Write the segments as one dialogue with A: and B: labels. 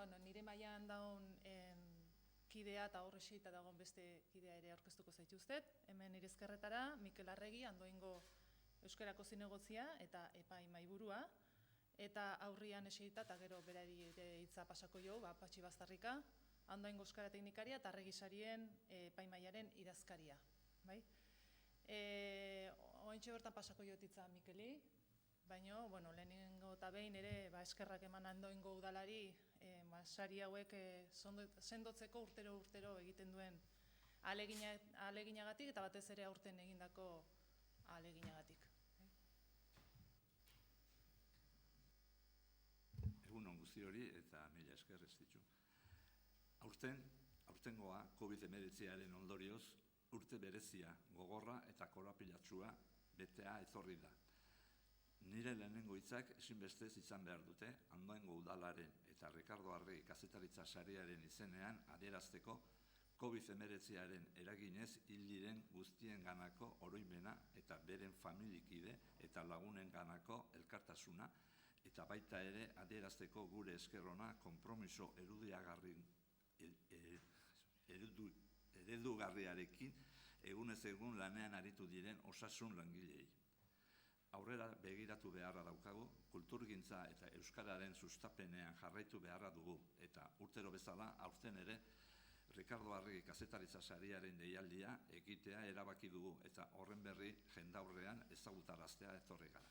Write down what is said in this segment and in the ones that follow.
A: nire mailan daun kidea eta horre xeita dagoen beste kidea ere aurkeztuko zaituztet. Hemen nire ezkerretara, Mikel Arregi, Andoaingo Euskarako Zinegotzia eta epai maiburua. Eta aurrian eseita eta gero berari ere hitza pasako jo, Patxi Baztarrika, Andoaingo Euskara Teknikaria eta Arregi Sarien epaimaiaren idazkaria. Ointxe bertan pasako jo hitza Mikeli, baina, lehenengo eta behin ere eskerrak eman Andoaingo udalari sari hauek sendotzeko urtero egiten duen aleginagatik eta batez ere aurten egindako aleginagatik.
B: Egun on guzti hori eta mila esker ez ditu. Aurtengoa COVID-19aren ondorioz urte berezia, gogorra eta korapilatsua betea etorri da. Nire lehenengo hitzak ezinbestez izan behar dute Andoaingo udalaren eta Rikardo Arregi kazetaritza sariaren izenean adierazteko COVID-19aren eraginez hil diren guztien ganako oroimena eta beren familikide eta lagunen ganako elkartasuna eta baita ere adierazteko gure eskerrona konpromiso eredugarriarekin egunez egun lanean aritu diren osasun langilei. Aurrera begiratu beharra daukagu, kulturgintza eta euskararen sustapenean jarraitu beharra dugu eta urtero bezala aurten ere Rikardo Arregi kazetaritza sariaren deialdia egitea erabaki dugu eta horren berri jendaurrean ezagutaraztea etorri gara.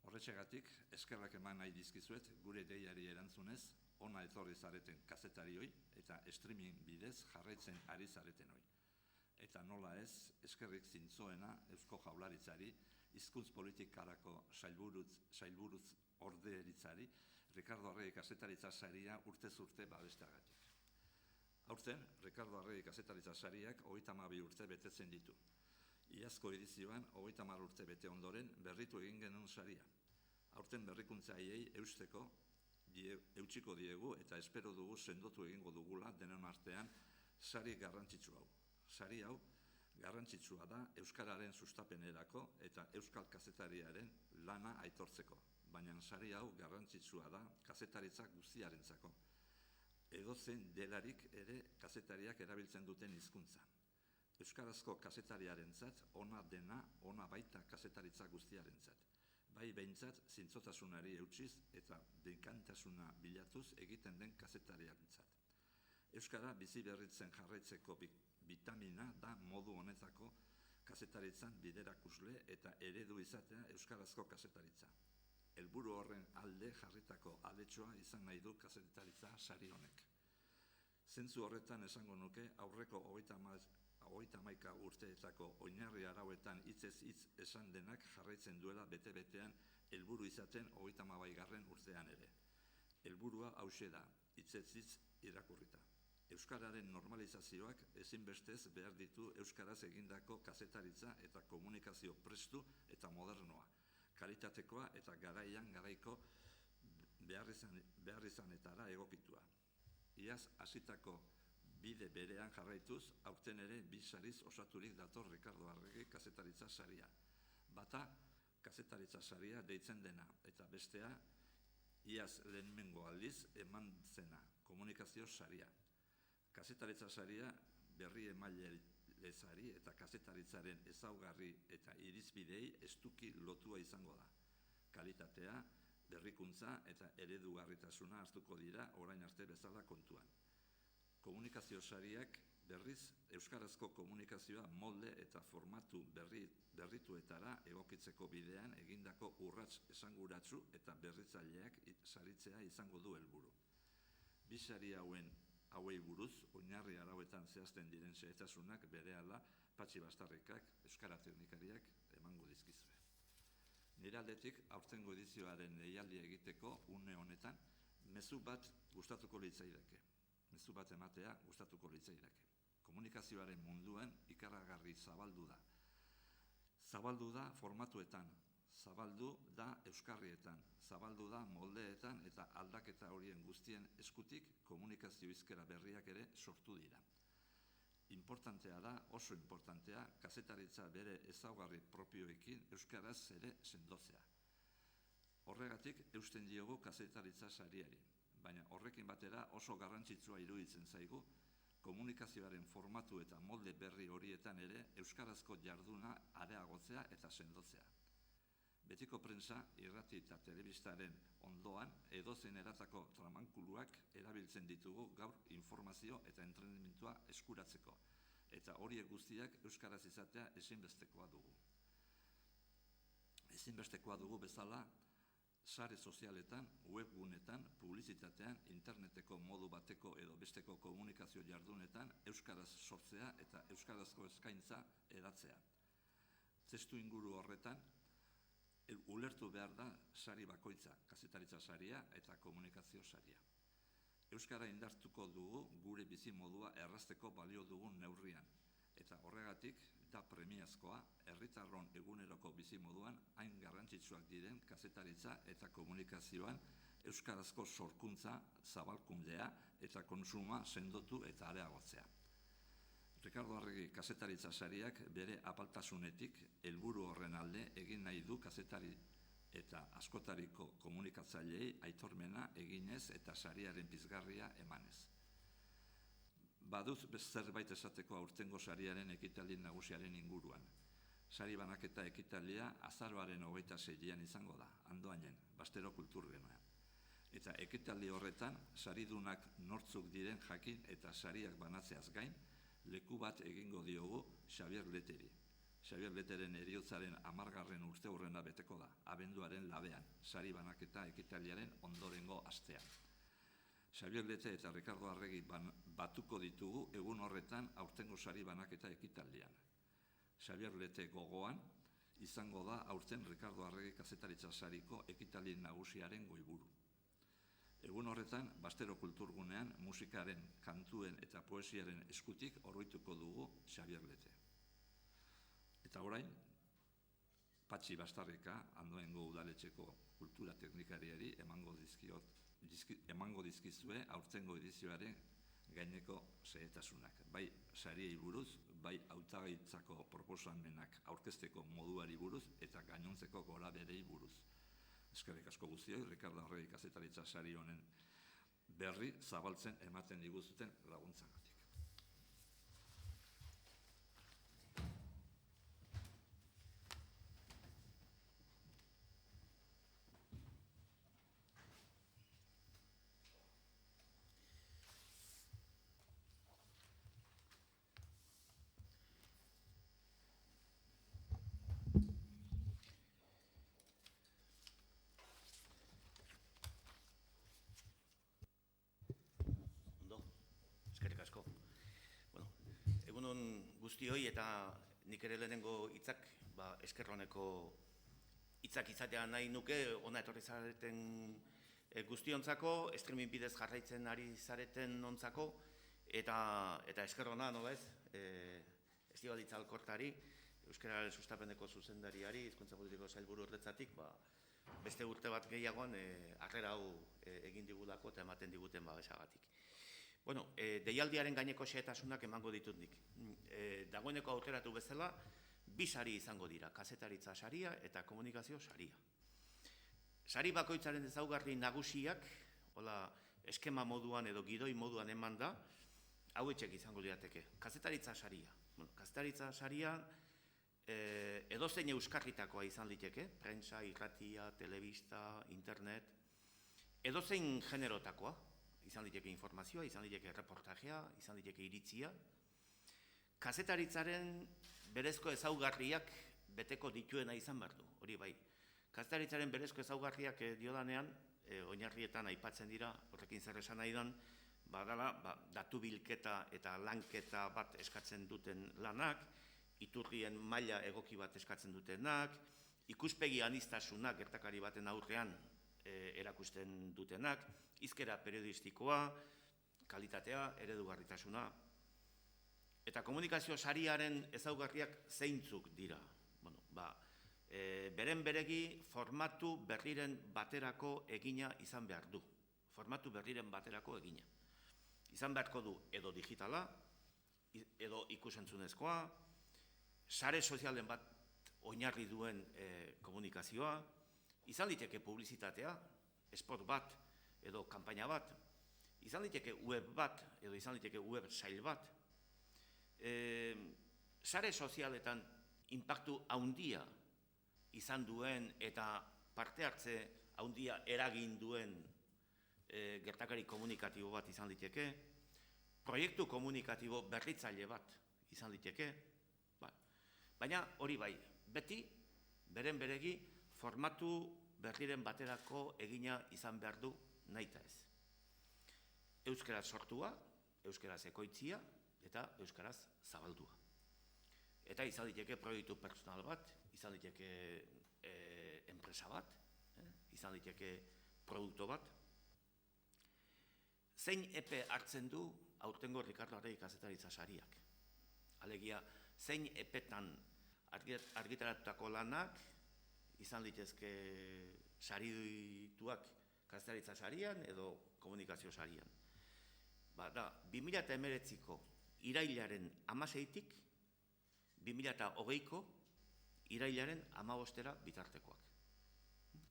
B: Horretxegatik, eskerrak eman nahi dizkizuet gure deiari erantzunez, ona etorri zareten kazetarioi eta streaming bidez jarraitzen ari zaretenoi. Eta nola ez, eskerrik zintzoena Eusko Jaurlaritzari, hizkuntz politikarako sailburuz orderitzari, Rikardo Arregi kazetaritza saria urtez urte babesteagatik. Aurten, Rikardo Arregi kazetaritza sariak 32 urte betetzen ditu. Iazko edizioan 30 urte bete ondoren berritu egin genuen saria. Aurten berrikuntzaileei eutsiko diegu eta espero dugu sendotu egingo dugula denon artean sari garrantzitsu hau. Sari hau garrantzitsua da euskararen sustapenerako eta euskal kazetariaren lana aitortzeko, baina sari hau garrantzitsua da kazetaritza guztiarentzako. Edozein delarik ere kazetariak erabiltzen duten hizkuntza. Euskarazko kazetariarentzat ona dena, ona baita kazetaritza guztiarentzat. Bai behintzat zintzotasunari eutsiz eta dekantasuna bilatuz egiten den kazetariarentzat. Euskara bizi berritzen jarraitzeko bitamina da modu honetako kazetaritzan biderakusle eta eredu izatea euskarazko kazetaritza. Helburu horren alde jarritako aletxoa izan nahi du kazetaritza sari honek. Zentzu horretan esango nuke aurreko 31 urteetako oinarri arauetan hitzez hitz esan denak jarraitzen duela bete-betean helburu izaten 32. urtean ere. Helburua hauxe da, hitzez hitz irakurrita. Euskararen normalizazioak ezinbestez behar ditu euskaraz egindako kazetaritza eta komunikazio prestu eta modernoa, kalitatekoa eta garaiko beharrizanetara egokitua. Iaz hasitako bide berean jarraituz, aurten ere bi sariz osaturik dator Rikardo Arregi kazetaritza saria. Bata, kazetaritza saria deitzen dena, eta bestea, iaz lehenengo aldiz eman zena, komunikazio saria. Kazetaritza saria berri emailezari eta kazetaritzaren ezaugarri eta irizpidei estuki lotua izango da. Kalitatea, berrikuntza eta eredugarritasuna hartuko dira orain arte bezala kontuan. Komunikazio sariak berriz euskarazko komunikazioa molde eta formatu berrituetara egokitzeko bidean egindako urrats esanguratsu eta berritzaileak saritzea izango du helburu. Bi sari hauei buruz, oinarri arauetan zehazten diren xehetasunak berehala Patxi Baztarrikak, Euskara Teknikariak emango dizkizue. Nire aldetik, aurtengo edizioaren deialdi egiteko une honetan, mezu bat gustatuko litzaidake. Mezu bat ematea gustatuko litzaidake. Komunikazioaren munduan ikaragarri zabaldu da. Zabaldu da formatuetan, zabaldu da euskarrietan, zabaldu da moldeetan eta aldaketa horien guztien eskutik komunikazio hizkera berriak ere sortu dira. Importantea da, oso importantea, kazetaritza bere ezaugarri propioekin euskaraz ere sendotzea. Horregatik eusten diogu kazetaritza sariari. baina horrekin batera oso garrantzitsua iruditzen zaigu komunikazioaren formatu eta molde berri horietan ere euskarazko jarduna areagotzea eta sendotzea. Betiko prentsa, irrati eta telebistaren ondoan edozein eratako tramankuluak erabiltzen ditugu gaur informazio eta entrenamentua eskuratzeko, eta horiek guztiak euskaraz izatea ezinbestekoa dugu. Ezinbestekoa dugu bezala, sare sozialetan, webgunetan, publizitatean, interneteko modu bateko edo besteko komunikazio jardunetan euskaraz sortzea eta euskarazko eskaintza hedatzea. Testu inguru horretan, ulertu behar da sari bakoitza, kazetaritza saria eta komunikazio saria. Euskara indartuko dugu gure bizimodua errazteko balio dugun neurrian, eta horregatik da premiazkoa herritarron eguneroko bizimoduan hain garrantzitsuak diren kazetaritza eta komunikazioan euskarazko sorkuntza, zabalkundea eta konsuma sendotu eta areagotzea. Rikardo Arregi kazetaritza sariak bere apaltasunetik helburu horren alde egin nahi du kazetari eta askotariko komunikatzaileei aitormena eginez eta sariaren pizgarria emanez. Badut zerbait esateko aurtengo sariaren ekitaldi nagusiaren inguruan. Sari banaketa ekitaldia azaroaren 26an izango da, Andoainen, Bastero kulturgenean. Eta ekitaldi horretan, saridunak nortzuk diren jakin eta sariak banatzeaz gain, leku bat egingo diogu Xabier Leteri. Xabier Leteren heriotzaren 10. urteurrena beteko da, abenduaren 2an, sari banaketa ekitaldiaren ondorengo astean. Xabier Lete eta Rikardo Arregi batuko ditugu egun horretan aurtengo sari banaketa ekitaldian. Xabier Lete gogoan izango da aurten Rikardo Arregi kazetaritza sariko ekitaldi nagusiaren goiburu. Egun horretan, Bastero kulturgunean musikaren, kantuen eta poesiaren eskutik oroituko dugu Xabier Lete. Eta orain, Patxi Bastarrika, Andoaingo udaletxeko kultura teknikariari emango dizkizue aurtengo edizioaren gaineko xehetasunak. Bai sariei buruz, bai hautagaitzako proposamenak aurkezteko moduari buruz eta gainontzeko gora berei buruz. Eskerrik asko guztioi, Rikardo Arregi kazetaritza sari honen berri zabaltzen ematen diguzuten laguntzagatik.
C: Egunon guztioi eta nik ere lehenengo hitzak eskerroneko hitzak izatea nahi nuke, ona etorri zareten guztiontzako, streaming bidez jarraitzen ari zareten ontzako, eta eskerrona, nola ez, Estibalitza Alkortari, Euskararen sustapeneko zuzendariari, Hizkuntza Politiko Sailburu ordetzatik, beste urte bat gehiagoan harrera hau egin digulako eta ematen diguten babesagatik. Bueno, deialdiaren gaineko xehetasunak emango ditut nik. Dagoeneko aukeratu bezala, 2 sari izango dira, kazetaritza saria eta komunikazio saria. Sari bakoitzaren ezaugarri nagusiak, hola, eskema moduan edo gidoi moduan eman da, hauetxek izango lirateke. Kazetaritza saria. Kazetaritza saria edozein euskarritakoa izan liteke, prentsa, irratia, telebista, internet, edozein generotakoa. Izan liteke informazioa, izan liteke reportajea, izan liteke iritzia. Kazetaritzaren berezko ezaugarriak beteko dituena izan behar du, hori bai. Kazetaritzaren berezko ezaugarriak diodanean, oinarrietan aipatzen dira, horrekin zer esan nahi dan, badala, datu bilketa eta lanketa bat eskatzen duten lanak, iturrien maila egoki bat eskatzen dutenak, ikuspegi aniztasunak gertakari baten aurrean erakusten dutenak, hizkera periodistikoa, kalitatea, eredugarritasuna. Eta komunikazio sariaren ezaugarriak zeintzuk dira. Beren beregi formatu berriren baterako egina izan behar du. Formatu berriren baterako egina. Izan beharko du edo digitala, edo ikusentzunezkoa, sare sozialen bat oinarri duen komunikazioa, izan liteke publizitatea, spot bat, edo kanpaina bat, izan liteke web bat, edo izan liteke web sail bat, sare sozialetan inpaktu handia izan duen eta parte hartze handia eragin duen gertakari komunikatibo bat izan liteke, proiektu komunikatibo berritzaile bat izan liteke, baina hori bai, beti, beren beregi, formatu berriren baterako egina izan behar du nahita ez. Euskaraz sortua, euskaraz ekoitzia eta euskaraz zabaldua. Eta izan liteke proiektu personal bat, izan liteke enpresa bat, izan liteke produktu bat. Zein epe hartzen du aurtengo Rikardo Arregi kazetaritza sariak? Alegia, zein epetan argitaratutako lanak izan litezke sarituak kazetaritza sarian edo komunikazio sarian. Da, 2019ko irailaren 16tik 2020ko irailaren 15era bitartekoak.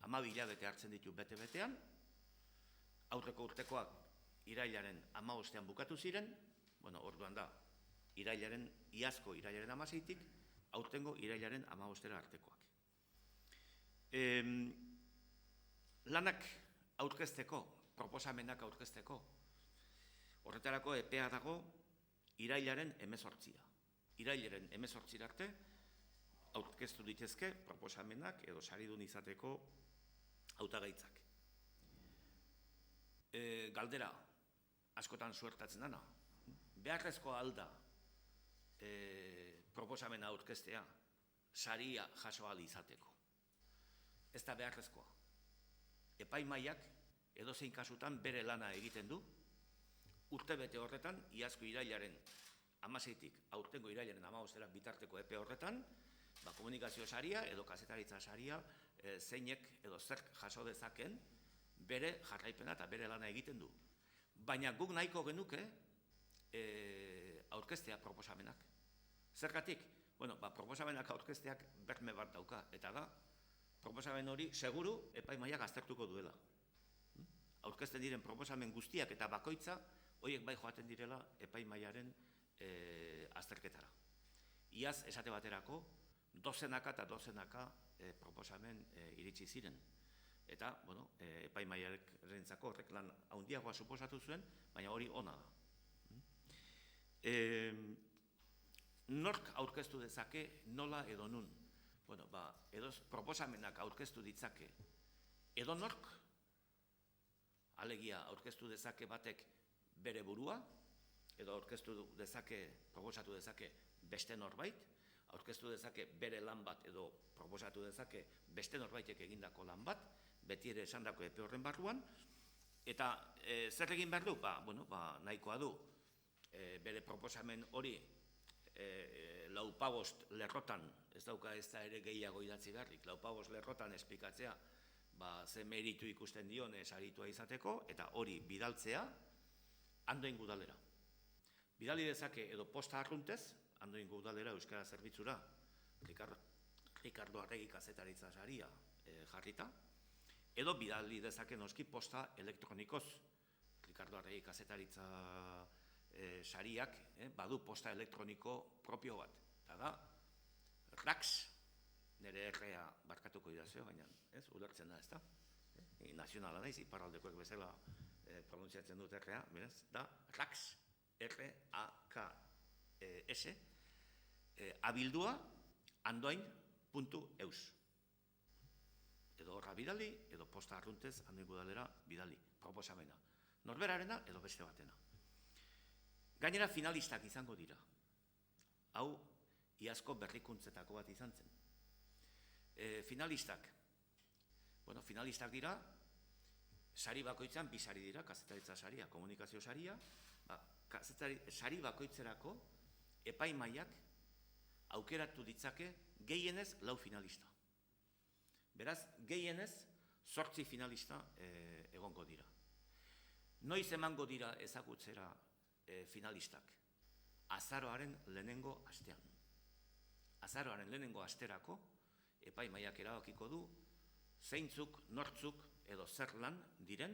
C: 12 hilabete hartzen ditu bete-betean, aurreko urtekoak irailaren 15ean bukatu ziren, orduan da, iazko irailaren 16tik, aurtengo irailaren 15era artekoak. Lanak aurkezteko, proposamenak aurkezteko, horretarako epea dago irailaren 18. Irailaren 18 arte aurkeztu ditezke proposamenak edo saridun izateko hautagaitzak. Galdera, askotan suertatzen dana, beharrezkoa alda proposamena aurkeztea saria jaso ahal izateko. Ez da beharrezkoa. Epaimahaiak edozein kasutan bere lana egiten du, urtebete horretan, iazko irailaren 16tik aurtengo irailaren 15era bitarteko epe horretan, komunikazio saria edo kazetaritza saria zeinek edo zerk jaso dezaken bere jarraipena eta bere lana egiten du. Baina guk nahiko genuke aurkeztea proposamenak. Zergatik? Proposamenak aurkezteak berme bat dauka, eta da, proposamen hori seguru epaimahaiak aztertuko duela. Aurkezten diren proposamen guztiak eta bakoitza, horiek bai joaten direla epaimahaiaren azterketara. Iaz, esate baterako, dozenaka eta dozenaka proposamen iritsi ziren. Eta, epaimahaiarentzako horrek lan handiagoa suposatu zuen, baina hori ona da. Nork aurkeztu dezake nola edo nun? Edo proposamenak aurkeztu ditzake edo nork, alegia aurkeztu dezake batek bere burua, edo aurkeztu dezake, proposatu dezake beste norbait, aurkeztu dezake bere lan bat edo proposatu dezake beste norbaitek egindako lan bat, beti ere esandako epe horren barruan, eta zer egin behar du? Nahikoa du bere proposamen hori laupabost lerrotan, ez dauka ez da ere gehiago idatzi beharrik, laupabost lerrotan esplikatzea ze meritu ikusten dion saritua izateko, eta hori bidaltzea Andoaingo udalera. Bidali dezake edo posta arruntez, Andoaingo udalera euskara zerbitzura, Rikardo Arregi kazetaritza saria jarrita, edo bidali dezake noski posta elektronikoz. Rikardo Arregi kazetaritza sariak badu posta elektroniko propio bat. Eta da, RAX, nire errea barkatuko idazio, baina ulertzen da, ez da? Nazionala naiz, iparraldekoek bezala pronuntziatzen dut errea, beraz, da RAX, R-A-K-S, abildua andoain.eus. Edo horra bidali, edo posta arruntez Andoaingo udalera bidali, proposamena. Norberarena edo beste batena. Gainera finalistak izango dira. Hau, iazko berrikuntzetako bat izan zen. Finalistak dira, sari bakoitzan bi sari dira, kazetaritza saria, komunikazio saria, sari bakoitzerako epaimahaiak aukeratu ditzake gehienez 4 finalista. Beraz, gehienez 8 finalista egongo dira. Noiz emango dira ezagutzera finalistak? Azaroaren lehenengo astean. Azaroaren lehenengo asterako epaimahaiak erabakiko du zeintzuk, nortzuk edo zer lan diren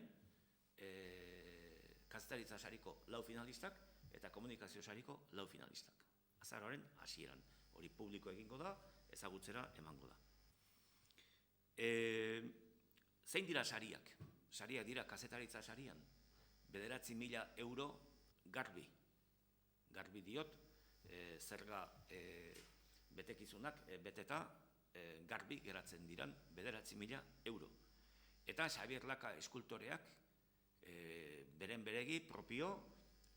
C: kazetaritza sariko 4 finalistak eta komunikazio sariko 4 finalistak. Azaroaren hasieran. Hori publiko egingo da, ezagutzera emango da. Zein dira sariak? Sariak dira kazetaritza sarian. 9.000 euro garbi. Garbi diot, zerga betekizunak beteta garbi geratzen diran 9.000 euro. Eta Xabier Laka eskultoreak beren beregi propio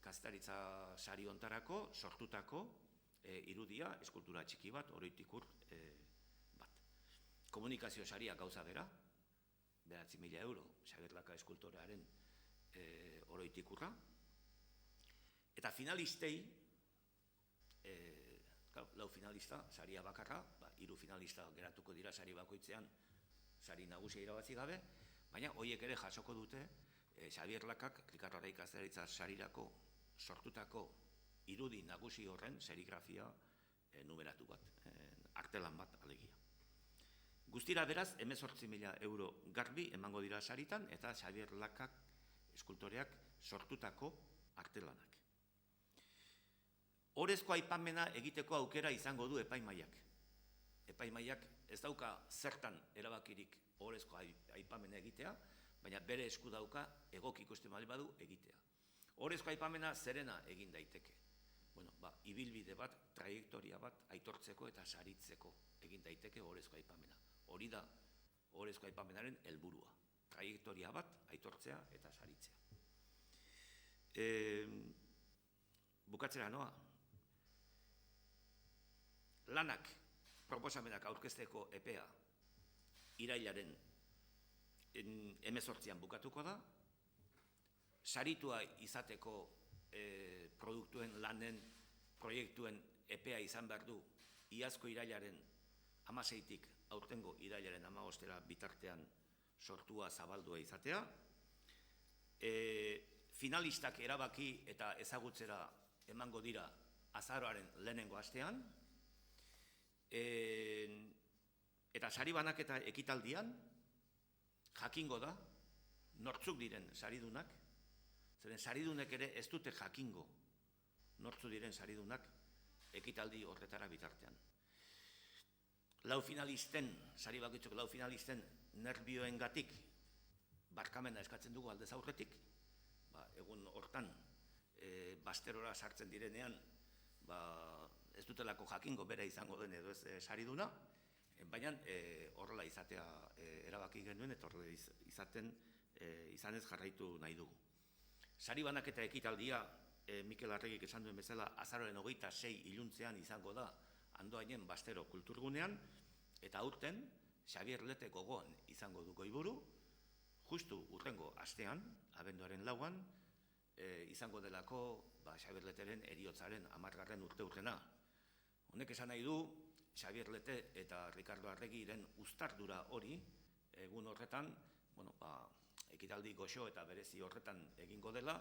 C: kazetaritza sari hontarako sortutako irudia, eskultura txiki bat, oroitikur bat. Komunikazio saria gauza bera, 9.000 euro, Xabier Laka eskultorearen oroitikurra. Eta finalistei, 4 finalista, saria bakarra, 3 finalista geratuko dira sari bakoitzean, sari nagusia irabazi gabe, baina horiek ere jasoko dute Xabier Lakak Rikardo kazetaritza sarirako sortutako irudi nagusi horren serigrafia numeratu bat, artelan bat alegia. Guztira beraz, 18.000 euro garbi emango dira saritan eta Xabier Lakak eskultoreak sortutako artelanak. Orezko aipamena egiteko aukera izango du epaimaiak. Epaimaiak ez dauka zertan erabakirik orezko aipamena egitea, baina bere esku dauka egoki ikusten baldin badu egitea. Orezko aipamena zerena egin daiteke. Ibilbide bat, trajektoria bat aitortzeko eta saritzeko egin daiteke orezko aipamena. Hori da orezko aipamenaren helburua. Trajektoria bat aitortzea eta saritzea. Bukatzera noa. Lanak, proposamenak aurkezteko epea irailaren 18an bukatuko da. Saritua izateko produktuen lanen, proiektuen epea izan behar du iazko irailaren 16tik aurtengo irailaren 15 bitartean sortua zabaldua izatea. Finalistak erabaki eta ezagutzera emango dira azaroaren lehenengo astean. Eta sari banaketa ekitaldian jakingo da nortzuk diren saridunak, zeren saridunek ere ez dute jakingo nortzu diren saridunak ekitaldi horretara bitartean. 4 finalisten, sari bakoitzeko 4 finalisten nerbioengatik barkamena eskatzen dugu aldez aurretik. Egun hortan basterora sartzen direnean ez dutelako jakingo bere izango den edo ez sariduna, baina horrela izatea erabaki genuen eta horrela izanez jarraitu nahi dugu. Sari banaketa ekitaldia, Mikel Arregik esan duen bezala, azaroaren 26 iluntzean izango da Andoainen Bastero kulturgunean, eta aurten Xabier Lete gogoan izango du goiburu, justu urrengo astean, abenduaren 4an, izango delako Xabier Leteren heriotzaren 10. urteurrena. Honek esan nahi du, Xabier Lete eta Rikardo Arregiren uztardura hori, egun horretan, ekitaldi goxo eta berezi horretan egingo dela,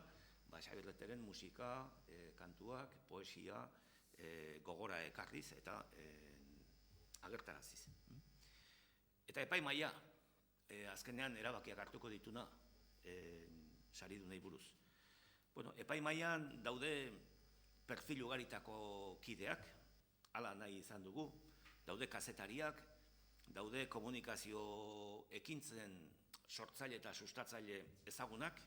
C: Xabier Leteren musika, kantuak, poesia, gogora ekarriz eta agertaraziz. Eta epaimaia, azkenean erabakiak hartuko dituna saridunei buruz. Epaimaian daude perfil ugaritako kideak, hala nahi izan dugu, daude kazetariak, daude komunikazio ekintzen sortzaile eta sustatzaile ezagunak,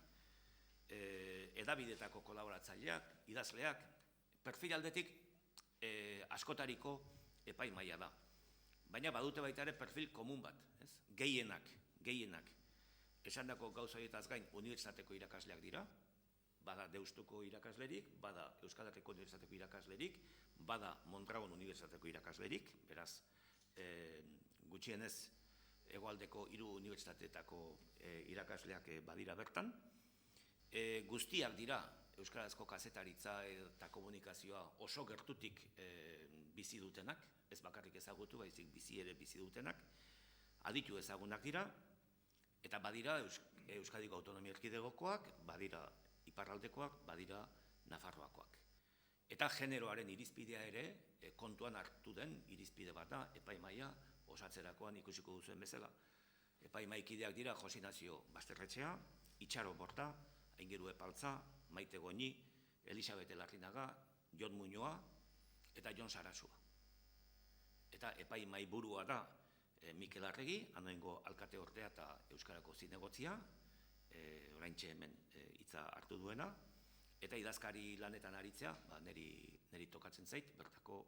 C: edabidetako kolaboratzaileak, idazleak, perfil aldetik askotariko epaimaia da. Baina badute baita ere perfil komun bat, gehienak. Esandako gauza horietaz gain unibertsitateko irakasleak dira, bada Deustuko irakaslerik, bada Euskal Herriko unibertsitateko irakaslerik, bada Mondragon unibertsitateko irakaslerik, beraz, gutxienez hegoaldeko 3 unibertsitateetako irakasleak badira bertan. Guztiak dira euskarazko kazetaritza eta komunikazioa oso gertutik bizi dutenak, ez bakarrik ezagutu, baizik bizi ere bizi dutenak, aditu ezagunak dira, eta badira Euskadiko Autonomia Erkidegokoak, badira iparraldekoak, badira Nafarroakoak. Eta generoaren irizpidea ere kontuan hartu den irizpide bat da epaimaia osatzerakoan ikusiko duzuen bezala. Epaimaikideak dira Josi Nazio Basterretxea, Itxaro Borta, Aingeru Epaltza, Maite Goñi, Elisabete Larrinaga, Jon Muñoa eta Jon Sarasua. Eta epai maiburua da Mikel Arregi, Anoaingo alkate ordea eta Euskarako zinegotzia, oraintxe hemen hitza hartu duena, eta idazkari lanetan aritzea, niri tokatzen zait, bertako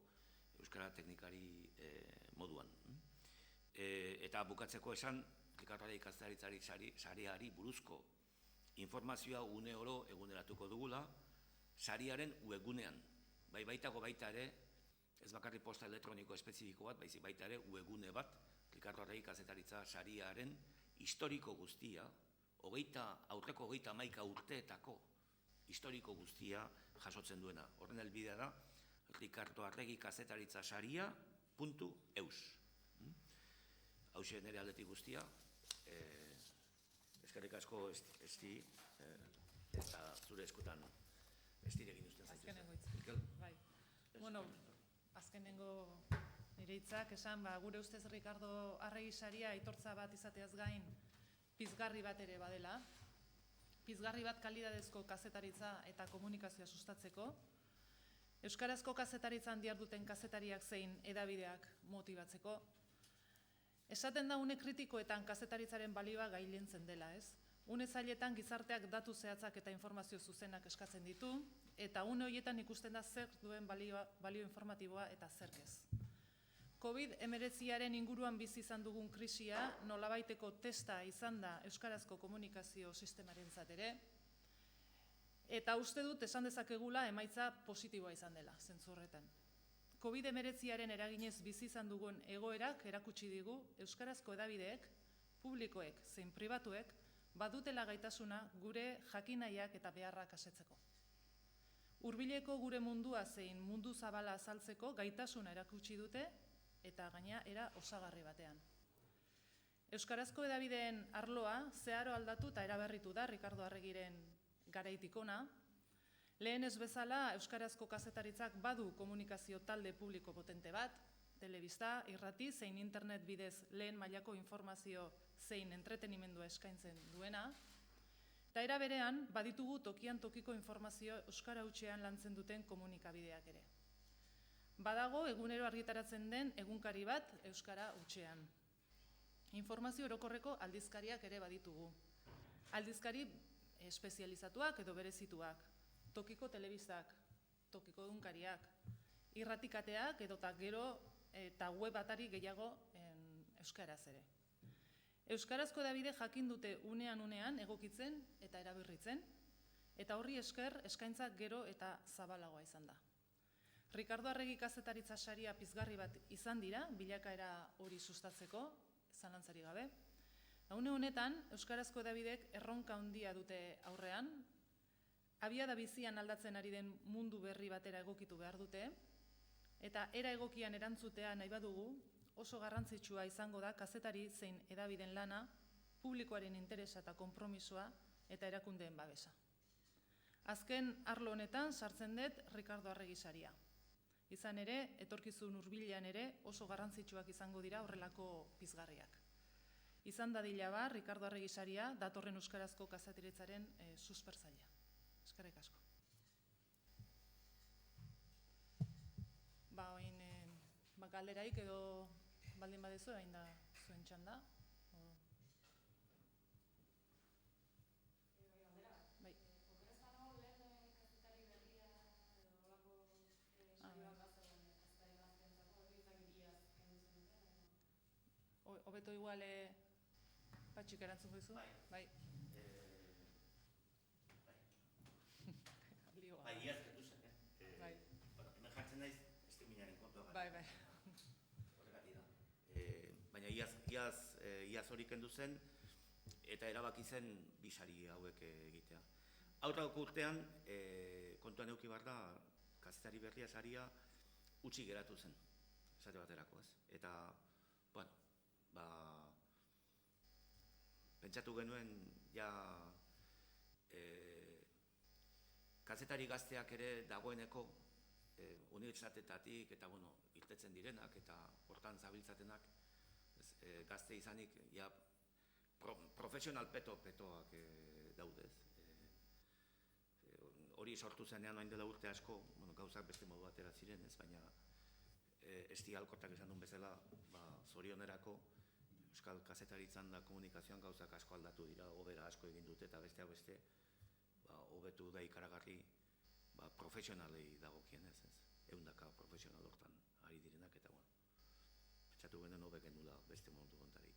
C: Euskara teknikari moduan. Eta bukatzeko esan, Rikardo Arregi Kazetaritzari sariari buruzko informazioa une oro eguneratuko dugula, sariaren webgunean. Baitago baita ere, ez bakarri posta elektroniko espezifiko bat, baizik baita ere webgune bat, Rikardo Arregi Kazetaritza sariaren historiko guztia, aurreko 31 urteetako historiko guztia jasotzen duena. Horren helbidea da, Rikardo Arregi Kazetaritza saria.eus. Hauxe nire aldetik guztia, eskerrik asko esti, eta zure eskutan estire egin usten zaitu.
A: Azkenengo hitza. Bai. Bueno, azkenengo nire hitzak esan, gure ustez Rikardo Arregi saria aitortza bat izateaz gain pizgarri bat ere badela. Pizgarri bat kalidadezko kazetaritza eta komunikazioa sustatzeko, euskarazko kazetaritzan diharduten kazetariak zein edabideak motibatzeko. Esaten da une kritikoetan kazetaritzaren balioa gailentzen dela, ez? Une zailetan gizarteak datu zehatzak eta informazio zuzenak eskatzen ditu, eta une horietan ikusten da zer duen balio informatiboa eta zerk ez. COVID-19 inguruan bizi izan dugun krisia nolabaiteko testa izan da euskarazko komunikazio sistemarentzat ere, eta uste dut esan dezakegula emaitza positiboa izan dela, zentzu horretan. COVID-19 eraginez bizi izan dugun egoerak erakutsi digu euskarazko edabideek, publikoek zein pribatuek, badutela gaitasuna gure jakinahiak eta beharrak asetzeko. Hurbileko gure mundua zein mundu zabala azaltzeko gaitasuna erakutsi dute, eta gaina era osagarri batean. Euskarazko edabideen arloa zeharo aldatu eta eraberritu da Rikardo Arregiren garaitik hona. Lehen ez bezala, euskarazko kazetaritzak badu komunikazio talde publiko potente bat, telebista, irrati, zein internet bidez lehen mailako informazio zein entretenimendua eskaintzen duena, eta era berean, baditugu tokian tokiko informazio euskara hutsean lantzen duten komunikabideak ere. Badago egunero argitaratzen den egunkari bat euskara hutsean. Informazio orokorreko aldizkariak ere baditugu. Aldizkari espezializatuak edo berezituak, tokiko telebistak, tokiko egunkariak, irratikateak edota gero eta web atari gehiago euskaraz ere. Euskarazko edabide jakin dute unean egokitzen eta eraberritzen, eta horri esker eskaintza gero eta zabalagoa izan da. Rikardo Arregi Kazetaritza saria pizgarri bat izan dira, bilakaera hori sustatzeko, zalantzari gabe. Une honetan, euskarazko edabidek erronka handia dute aurrean, abiada bizian aldatzen ari den mundu berri batera egokitu behar dute, eta era egokian erantzutea nahi badugu, oso garrantzitsua izango da kazetari zein edabiden lana, publikoaren interesa eta konpromisoa eta erakundeen babesa. Azken arlo honetan sartzen dut Rikardo Arregi saria. Izan ere, etorkizun hurbilean ere oso garrantzitsuak izango dira horrelako pizgarriak. Izan dadila ba, Rikardo Arregi saria datorren euskarazko kazetaritzaren suspertzailea. Eskerrik asko. Oin, galderaik edo baldin badezu, hain da zuen txanda. Bai. Hobeto igual patxik erantzungo dizu? Bai.
C: Bai, iaz getu zen,
A: Bai.
C: Hemen jartzen naiz, estiminaren kontua gara.
A: Bai.
C: Horregatik da. Baina iaz hori kendu zen, eta erabaki zen bisari hauek egitea. Aurreko urtean, kontuan eduki behar da, kazetari berria saria utzi geratu zen, esate baterako, ez? Eta, bueno, pentsatu genuen, ja, kazetari gazteak ere dagoeneko unibertsitatetatik eta, bueno, irtetzen direnak eta hortan zabiltzatenak gazte izanik, ja, profesional petoak daude. Hori sortu zenean orain dela urte asko, gauzak beste modu batera ziren, ez, baina Esti Alkortak esan duen bezala, zorionerako euskal kazetaritzan da komunikazioan gauzak asko aldatu dira, hobera asko egin dute eta besteak beste hobetu da ikaragarri profesionalei dagokienez, ez. 100 profesional hortan ari direnak eta pentsatu genen hobe genuela beste momentu kontari.